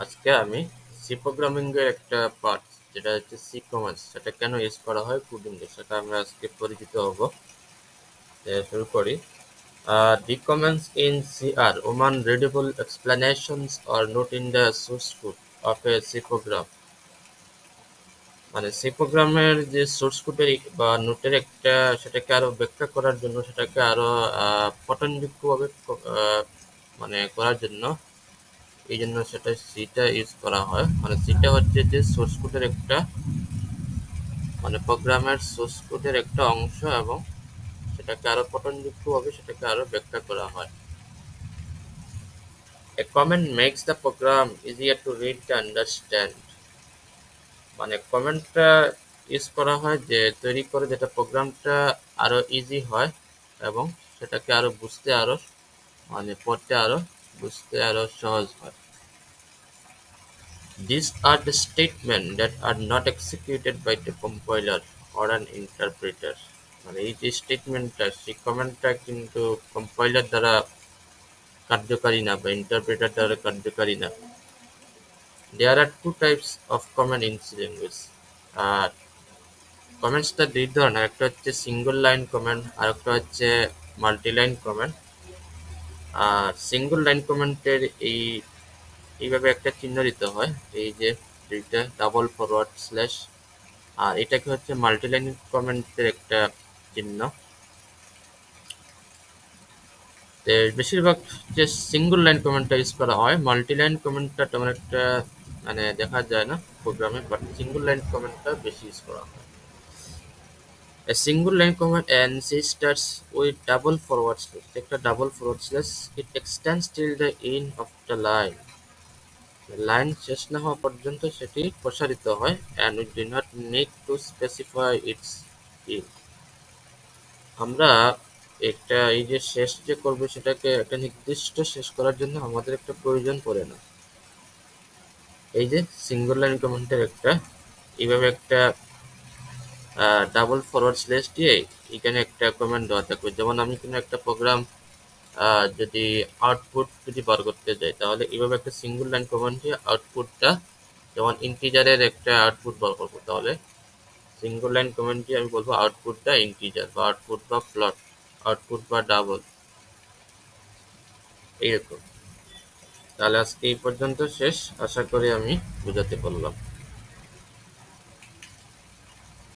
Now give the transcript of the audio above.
আজকে আমি C programming এর একটা পার্ট যেটা হচ্ছে সি কমান্ড সেটা কেন ইউজ করা হয় কোডিং এ সেটা আমরা আজকে পরিচিত হব। শুরু করি। The commands in C are human readable explanations or not in the source code of a C program। মানে সি প্রোগ্রামের যে সোর্স কোডের বা নোটের একটা সেটাকে আরো ব্যাখ্যা করার জন্য সেটাকে আরো পঠনযোগ্যভাবে মানে করার জন্য এই জন্য সেটা সিটা ইউজ করা হয়। মানে সিটা হচ্ছে যে সোর্স কোডের একটা মানে প্রোগ্রামের সোর্স কোডের একটা অংশ এবং সেটাকে আরো পঠনযোগ্যভাবে সেটাকে আরো ব্যাখ্যা করা হয়। A comment makes the program easier to read and understand। মানে কমেন্টটা ইউজ করা হয় যে তৈরি করে যেটা প্রোগ্রামটা আরো ইজি হয় এবং সেটাকে আরো বুঝতে আরো মানে পড়তে আরো বুঝতে আরো সহজ হয়। These are the statements that are not executed by the compiler or an interpreter। মানে এই যে স্টেটমেন্টটা সেই কমেন্টটা কিন্তু কম্পাইলার দ্বারা কার্যকারী না বা ইন্টারপ্রেটার দ্বারা কার্যকারী না। There are two types of command in C language। আর কমেন্টসটা দুই ধরনের, একটা হচ্ছে সিঙ্গল লাইন কমেন্ট আর একটা হচ্ছে মাল্টি লাইন কমেন্ট। আর সিঙ্গল লাইন কমেন্টের এইভাবে একটা চিহ্ন দিতে হয়, এই যে দুইটা ডাবল ফরওয়ার্ড স্ল্যাশ, আর এটাকে হচ্ছে মাল্টি লাইন কমেন্টের একটা চিহ্ন। বেশিরভাগ যে সিঙ্গল লাইন কমেন্টটা ইউজ করা হয়, মাল্টি লাইন কমেন্টটা তেমন একটা মানে দেখা যায় না প্রোগ্রামে, বাট সিঙ্গল লাইন কমেন্টটা বেশি ইউজ করা হয়। A single line command and C starts with double forward slash। একটা double forward slash, it extends till the end of the line। Line শেষ না হওয়া পর্যন্ত সেটি প্রসারিত হয় and we do not need to specify its end। আমরা একটা এই যে শেষ যে করবে সেটাকে একটা নির্দিষ্ট শেষ করার জন্য আমাদের একটা প্রয়োজন পড়ে না। এই যে সিঙ্গল লাইন কমেন্টের একটা এইভাবে একটা ডাবল ফরওয়ার্ড স্ল্যাশ দিয়ে এখানে একটা কমেন্ট দেওয়া থাকবে। যেমন আমি কোনো একটা প্রোগ্রাম যদি আউটপুট যদি বার করতে যাই তাহলে এইভাবে একটা সিঙ্গল লাইন কমান্ড দিয়ে আউটপুটটা, যেমন ইন্টিজারের একটা আউটপুট বার করবো তাহলে সিঙ্গল লাইন কমান্ড দিয়ে আমি বলবো আউটপুটটা ইন্টিজার বা আউটপুট বা ফ্লট, আউটপুট বা ডাবল, এইরকম। তাহলে আজকে এই পর্যন্ত শেষ, আশা করি আমি বোঝাতে পারলাম।